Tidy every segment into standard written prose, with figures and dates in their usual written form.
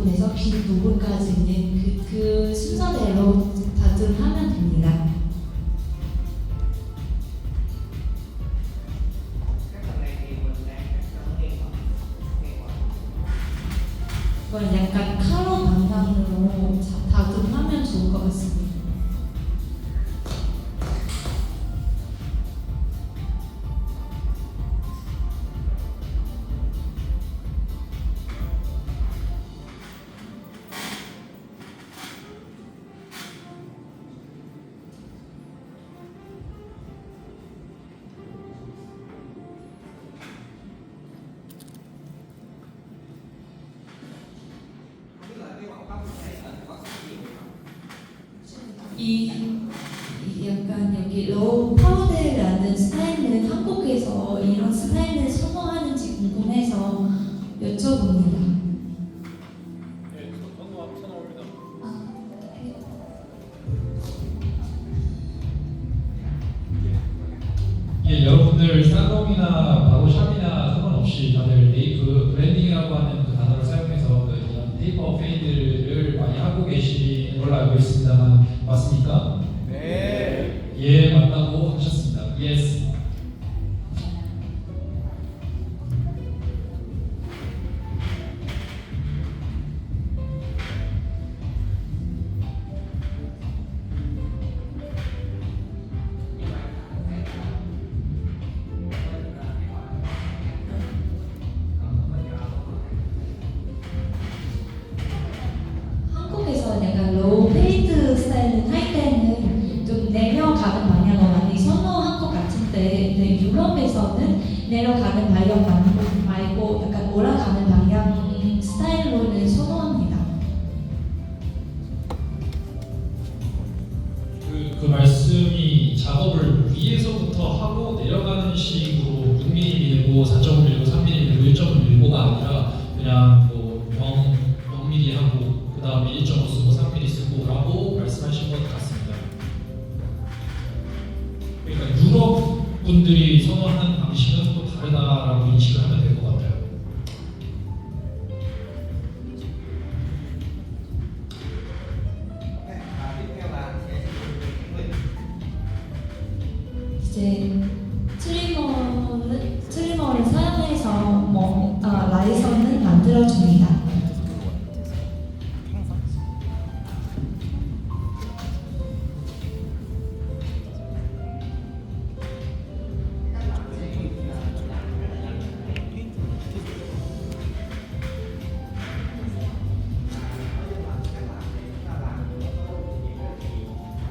부분에서 빈 부분까지는 그 순서대로 다듬하면 됩니다. 이건 약간 카로 방향으로 다듬하면 좋을 것 같습니다. 이 약간 여기 로우 파우더라는 스타일은 한국에서 이런 스타일을 선호하는지 궁금해서 여쭤봅니다. 네, 선호합니다. 예, 여러분들 살롱이나 바로샵이나 상관없이 다들 메이크 브랜딩이라고 하는 그 단어를 사용해서 그 이런 테이퍼 페이드를 많이 하고 계시는 걸로 알고 있습니다만 맞습니까? 네. 예, 맞다고 하셨습니다. Yes. 한국에서 약간 로우 페이드 스타일을 할 때는 좀 내려가는 방향을 많이 선호한 것 같은데 네, 유럽에서는 내려가는 방향 말고 약간 올라가는 방향 스타일로는 선호합니다. 그 말씀이 작업을 위에서부터 하고 내려가는 식으로 6mm 밀고 4.5 밀고 3mm 밀고 1.5 밀고가 아니라 그냥 뭐 0mm 하고 그 다음에 1.5 쓰고 3mm 쓰고 라고 말씀하신 것 같습니다. 그러니까 유럽 분들이 선호하는 방식은 또 다르다라고 인식을 하면 될 것 같아요. 이제 트리머를 사용해서 라이선을 만들어줍니다.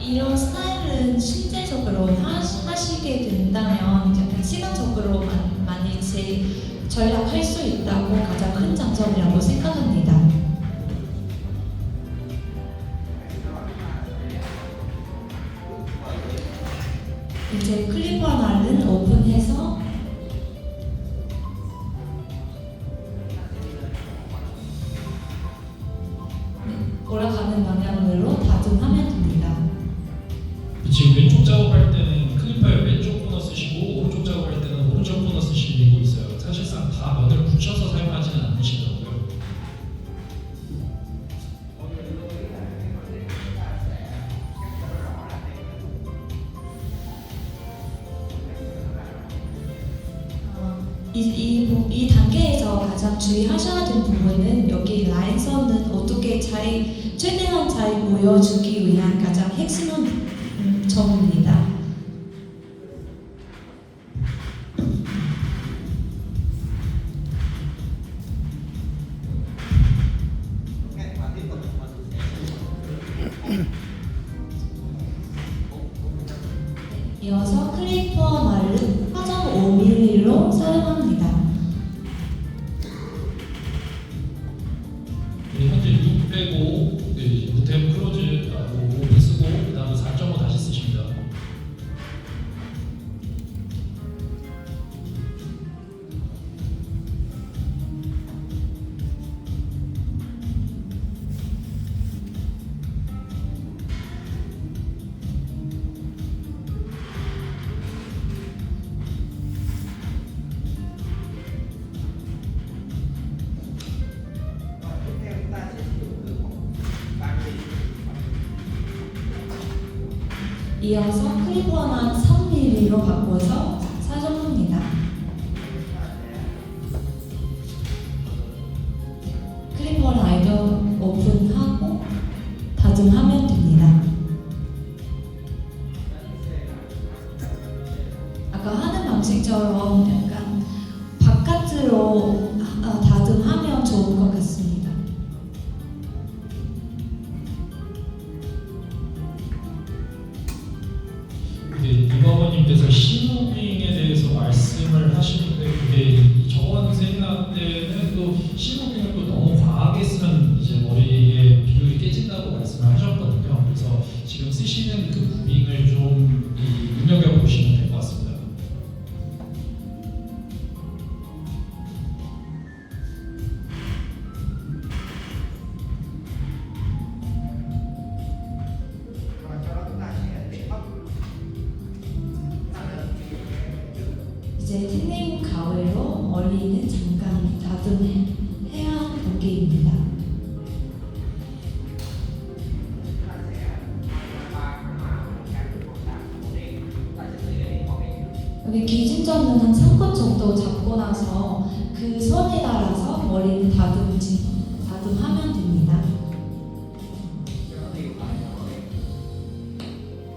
이런 스타일은 실제적으로 하시게 된다면 약간 시간적으로 많이 절약할 수 있다고 가장 큰 장점이라고 생각합니다. 이제 클리퍼 날은 오픈해서 올라가는 방향으로 다듬하면 됩니다. 지금 왼쪽 작업할 때는 클리퍼의 왼쪽 코너 쓰시고 오른쪽 작업할 때는 오른쪽 코너 쓰시고 있어요. 사실상 다 면을 붙여서 사용하지는 않으시더라고요. 이 단계에서 가장 주의하셔야 될 부분은 여기 라인선은 어떻게 최대한 잘 보여주기 위한 가장 핵심은 점입니다. 이어서 클리퍼 날은 4.5mm로 사용합니다. 현재 6 빼고 무템 클로즈 오픈 쓰고 그 다음에 4.5 다시 쓰십니다. 이어서 클리퍼는 3mm로 바꿔서 사정합니다. 클리퍼 라이더 오픈하고 다듬하면 됩니다. 아까 하는 방식처럼 약간 바깥으로 다듬하면 좋을 것 같습니다. 근데 이버버님께서 시무빙에 대해서 말씀을 하시는데 근데 저번 세미나 때는 또 시무빙을 또 너무 과하게 쓰면 이제 머리의 비율이 깨진다고 말씀을 하셨거든요. 그래서 지금 쓰시는 그 무빙을 좀 눈여겨 보시면 될 것 같습니다. 이제 틴닝 가위로 머리는 잠깐 다듬해야 하는 단계입니다. 여기 기준점은 한 3컷 정도 잡고 나서 그 선에 따라서 머리는 다듬하면 됩니다.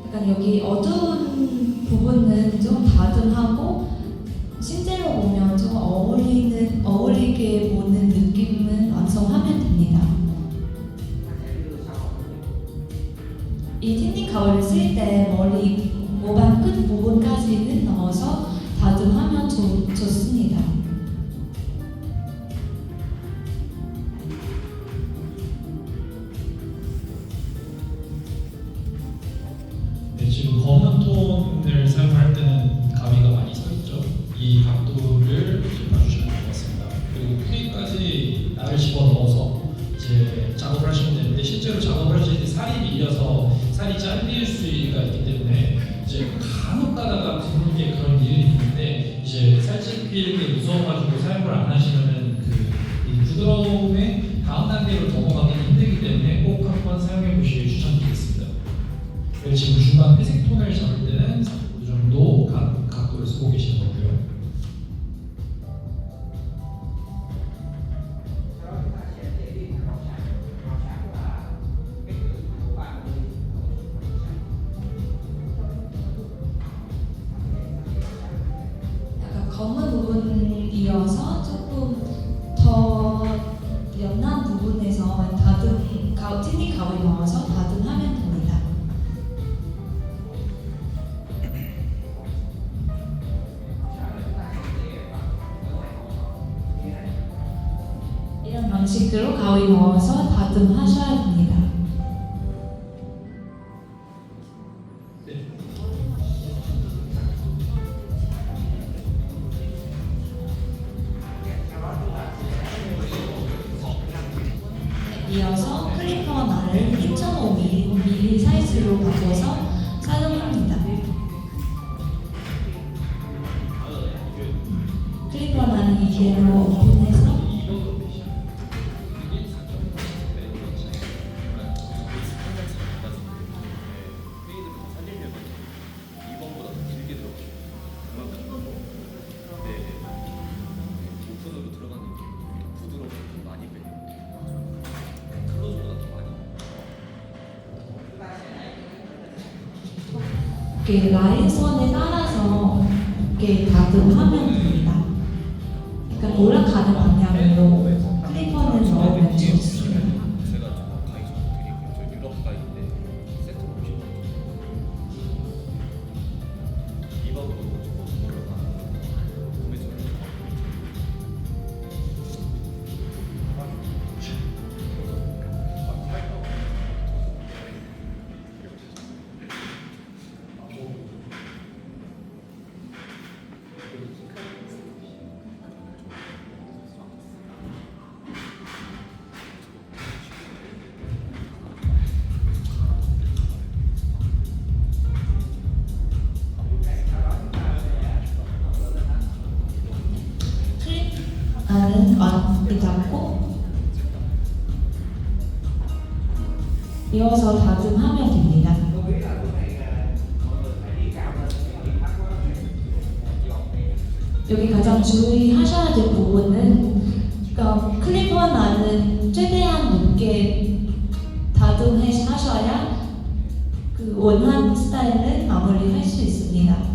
약간 여기 어두운 부분은 좀 다듬하고 실제로 보면 좀 어울리게 보는 느낌은 완성하면 됩니다. 이 틴닝 가위를 쓸 때 머리 모발 끝 부분까지는 넣어서 다듬하면 좋습니다. 네, 지금 검은 톤을 사용할 때는 가위가 많이 서 있죠. 이 각도를 이제 봐주시면 될 것 같습니다. 그리고 뿌리까지 날을 집어 넣어서 이제 작업을 하시면 되는데 실제로 작업을 하실 때 살이 밀려서 살이 잘릴 수가 있기 때문에 이제 간혹 가다가 드는 게 그런 일이 있는데 이제 살집힐 게 무서워가지고 사용을 안 하시면은 이 부드러움의 다음 단계로 넘어가기는 힘들기 때문에 꼭 한번 사용해 보시길 추천드리겠습니다. 그리고 지금 중간 회색 톤을 잡을 때는 이 정도 각도를 쓰고 계시는 거고요. 약간 검은 부분 이어서 조금 더 연한 부분에서 틴닝 가위 넣어서 다듬하면 됩니다. 이런 방식으로 가위 넣어서 다듬하셔야 됩니다. 네. 이어서 클리퍼 날을 2.5mm 사이즈로 바꿔서 사용합니다. 클리퍼 날은 이대로 오픈해서 이렇게 라인선에 따라서 이렇게 다듬하면 됩니다. 약간 올라가는 방향으로 클리퍼는 넣으면 좋습니다. 제가 저 가기 전 드리고 저 유럽 가인데 세트 보시면 이번으로 구매 전에 클립 안이 닫고 이어서 다듬하면 됩니다. 여기 가장 주의하셔야 될 부분은 클리퍼나는 최대한 높게 다듬하셔야 그 원하는 스타일을 마무리할 수 있습니다.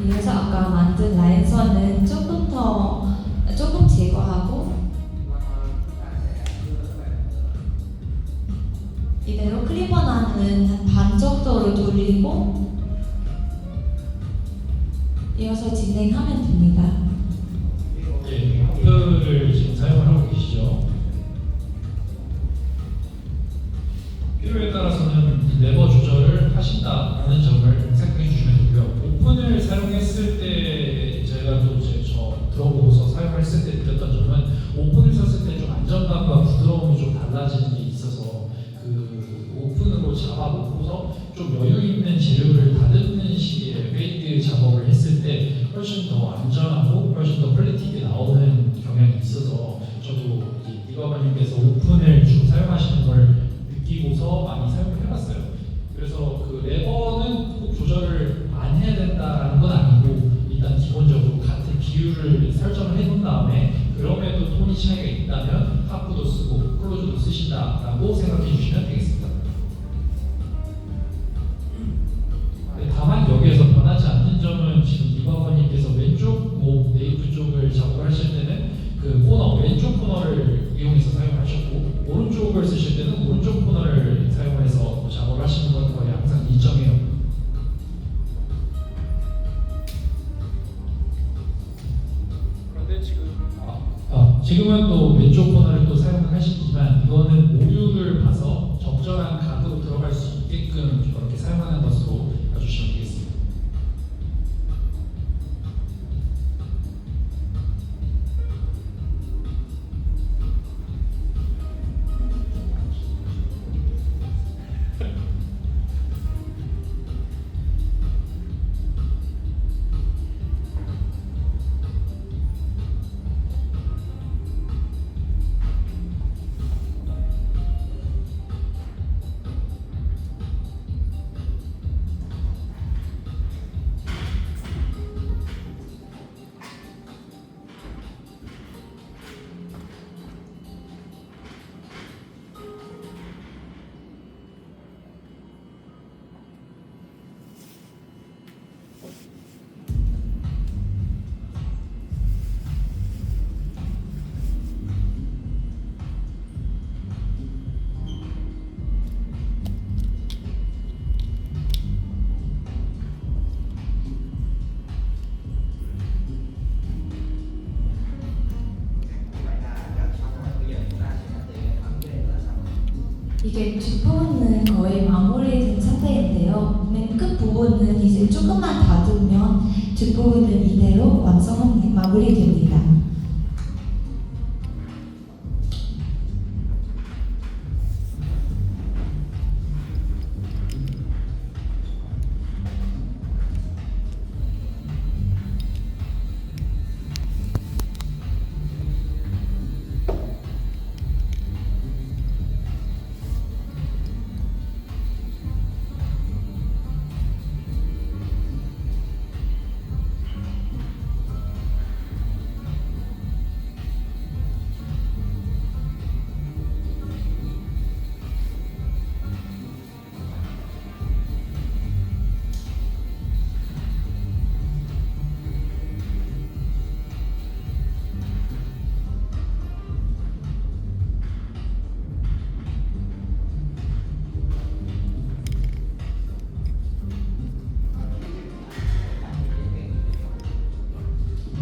이어서 아까 만든 라인선은 조금 제거하고 이대로 클리퍼나는 한 반 정도로 돌리고 이어서 진행하면 됩니다. 네, 버프를 지금 사용을 하고 계시죠. 필요에 따라서는 이 레버 조절을 하신다라는 점을 생각해 주시면 되고요. 오픈을 사용했을 때 제가 또 들어보고서 사용했을 때 느꼈던 점은 오픈을 썼을 때 좀 안정감과 부드러움이 좀 달라지는 게 있어서 그 오픈으로 잡아놓고서 좀 여유 있는 재료를 다듬는 식의 페이드 작업을 했을 때 훨씬 더 안전하고 훨씬 더 퀄리티 있게 나오는 경향이 있어서 저도 이과관님께서 오픈을 주로 사용하시는 걸 느끼고서 많이 사용을 해봤어요. 그래서 그 레버는 꼭 조절을 안 해야 된다라는 건 아니고 일단 기본적으로 같은 비율을 설정을 해놓은 다음에 그럼에도 톤이 차이가 있다면 하프도 쓰고 클로즈도 쓰신다라고 생각해 주시면 되겠습니다. 네, 다만 여기에서 변하지 않는 점은 지금 이과관님께서 왼쪽 네이프 쪽을 작업을 하실 때는 그 코너, 왼쪽 코너를 이용해서 사용하셨고 오른쪽을 쓰실 때는 오른쪽 코너를 사용해서 작업을 하시는 건 거의 항상 일정해요. 그런데 지금 지금은 또 왼쪽 코너를 또 사용을 하시지만 이거는 오류를 봐서 적절한 각으로 들어갈 수 있게끔 이렇게 사용하는 것으로 봐주시면 되겠습니다. 이게 뒷부분은 거의 마무리된 상태인데요. 맨 끝 부분은 이제 조금만 다듬으면 뒷부분은 이대로 마무리됩니다.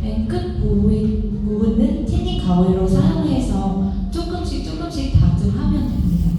맨 끝 부분은 티닝 가위로 사용해서 조금씩 다듬하면 됩니다.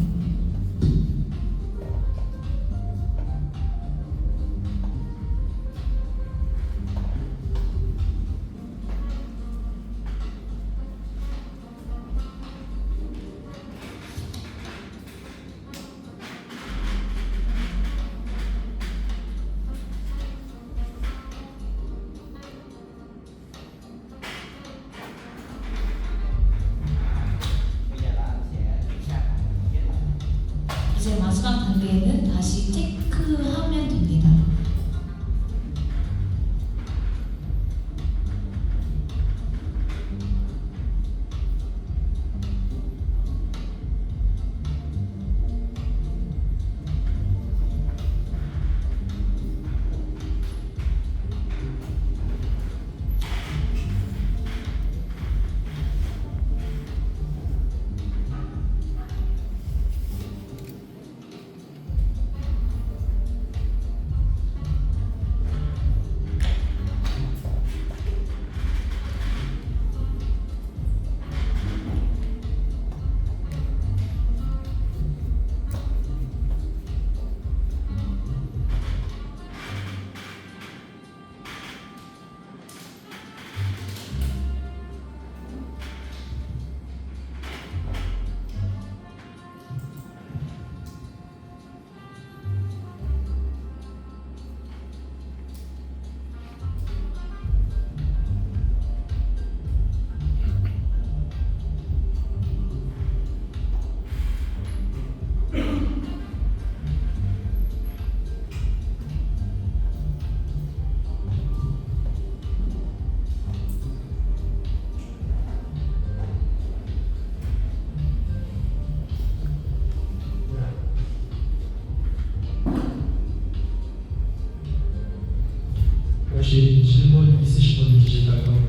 혹시 질문 있으신 분 계실까요?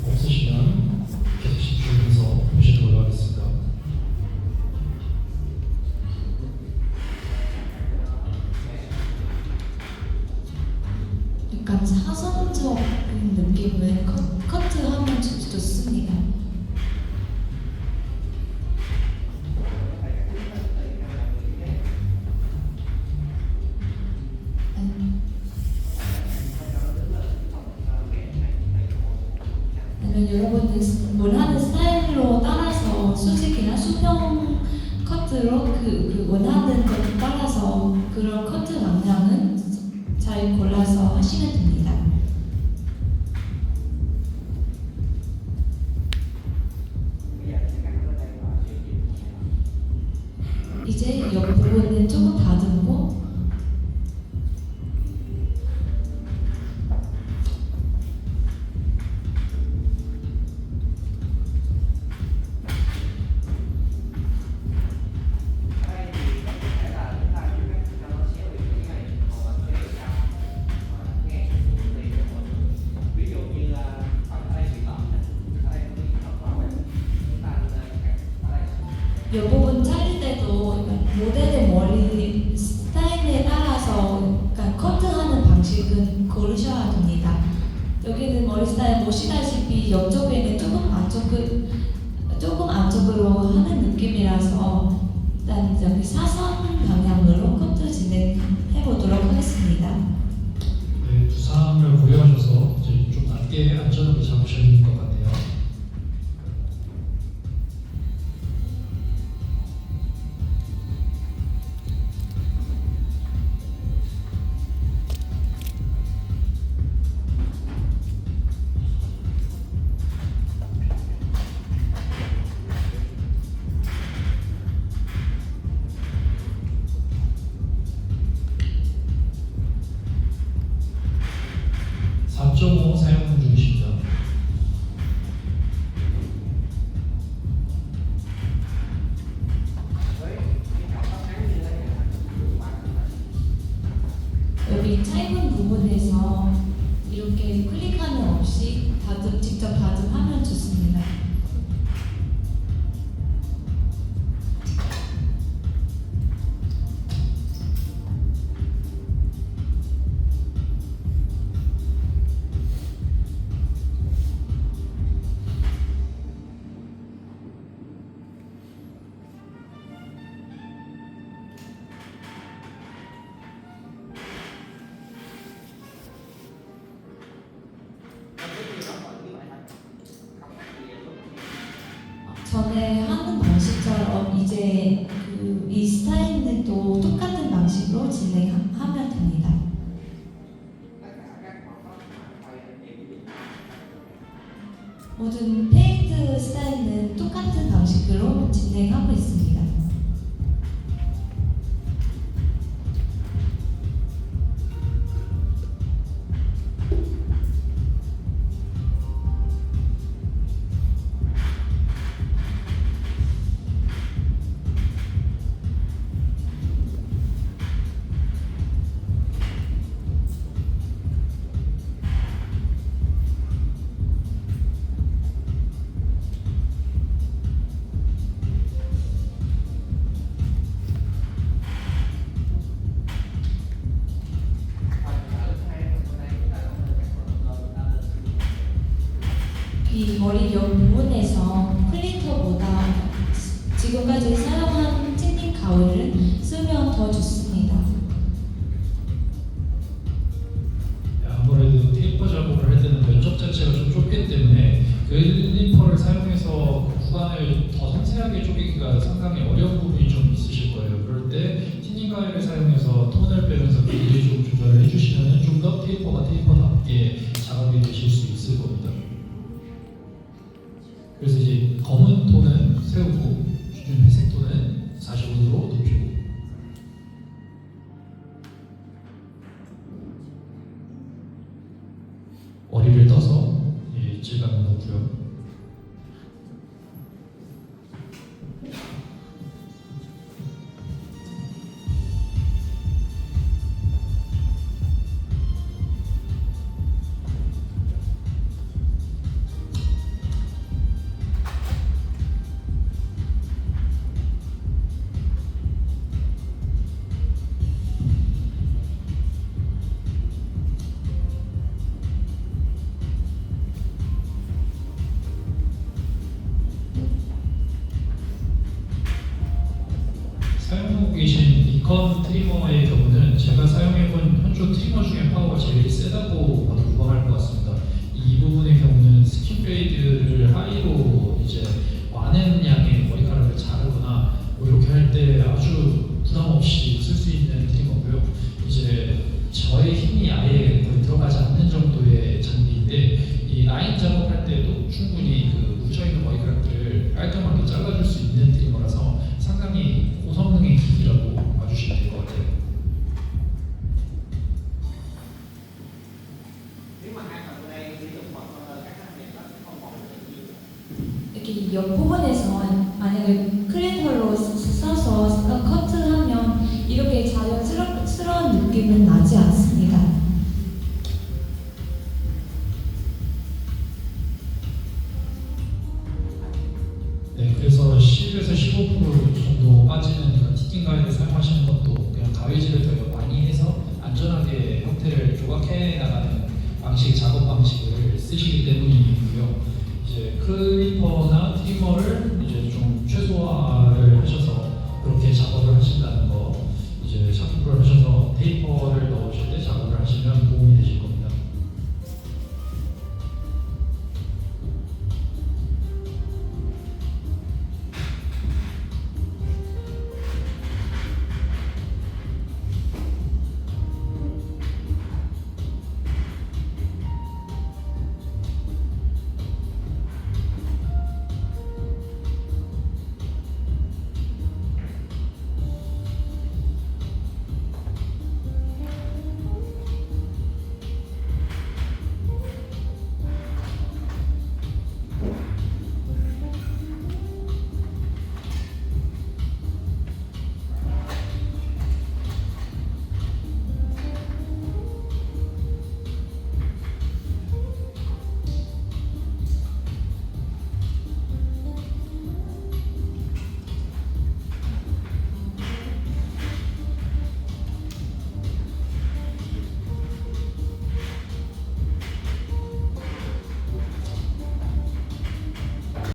없으시면 계속 집중해서 보시도록 하겠습니다. 약간 사선적인 느낌을 커트하면 좋습니다. 아니면 여러분들 원하는 스타일로 따라서 수직이나 수평 커트로 그 원하는 것 따라서 그런 커트 방향은 잘 골라서 하시면 됩니다. 이제 옆 부분은 조금 다듬고 이 부분 자를 때도 모델의 머리 스타일에 따라서 약간 커트하는 방식은 고르셔야 됩니다. 여기는 머리 스타일 보시다시피 옆쪽에는 조금 안쪽으로 하는 느낌이라서 일단 여기 사선 방향으로 커트 진행해 보도록 하겠습니다. 네, 두상을 고려하셔서 이제 좀 낮게 안전하게 잡으셔야 될 것 같네요. (4.5) 사용 중이십니다. 여기 짧은 부분에서 이렇게 클릭하는 없이 직접 다듬하면 좋습니다. 전에 하는 방식처럼 이제 이 스타일은 또 똑같은 방식으로 진행하면 됩니다. 모든 페인트 스타일은 똑같은 방식으로 진행하고 있습니다. 이 머리 옆 부분에서 플리터보다 지금까지 사용한 틴닝 가위를 쓰면 더 좋습니다. 아무래도 테이퍼 작업을 할 때는 면적 자체가 좀 좁기 때문에 글리퍼를 사용해서 구간을 더 섬세하게 쪼개기가 상당히 어려운 부분이 좀 있으실 거예요. 그럴 때 티닝 가위를 사용해서 톤을 빼면서 길이 좀 조절을 해주시면 좀 더 테이퍼답게 작업이 되실 수 있을 겁니다. 그래서 이제 검은 톤은 세우고 기존 회색 톤은 45도로 높이고 머리를 떠서 질감을 넣고요. 트리머 중에 파워가 제일 세다고 봐도 무방할 것 같습니다. 이 부분의 경우는 스킨 페이드를 하이로 이제 많은 양의 머리카락을 자르거나 뭐 이렇게 할 때 아주 부담 없이 쓸 수 있는 트리머고요. 이제 저의 힘이 아예 거의 들어가지 않는 정도의 장비인데 이 라인 작업할 때도 충분히 그 묻혀있는 머리카락들을 깔끔하게 잘라줄 수 있는 트리머라서 상당히 고성능의 기기라고 봐주시면 될 것 같아요. Nếu mà hai phần ở đây sử dụng một các tác nghiệp đó sẽ không còn được nhiều. 이렇게 이 옆부분에서 만약에 클리너로 써서 커트하면 이렇게 자연스러운 느낌은 나지 않습니다. 네, 그래서 10에서 15% 정도 빠지는 그런 티킹 가위를 사용하시는 것도 그냥 가위질을 더 많이 해서 안전하게 형태를 조각해 나가는 작업 방식을 쓰시기 때문이고요. 이제 클리퍼나 트리머를 이제 좀 최소화를 하셔서 그렇게 작업을 하신다는 거, 이제 샤프를 하셔서 테이퍼를 넣으실 때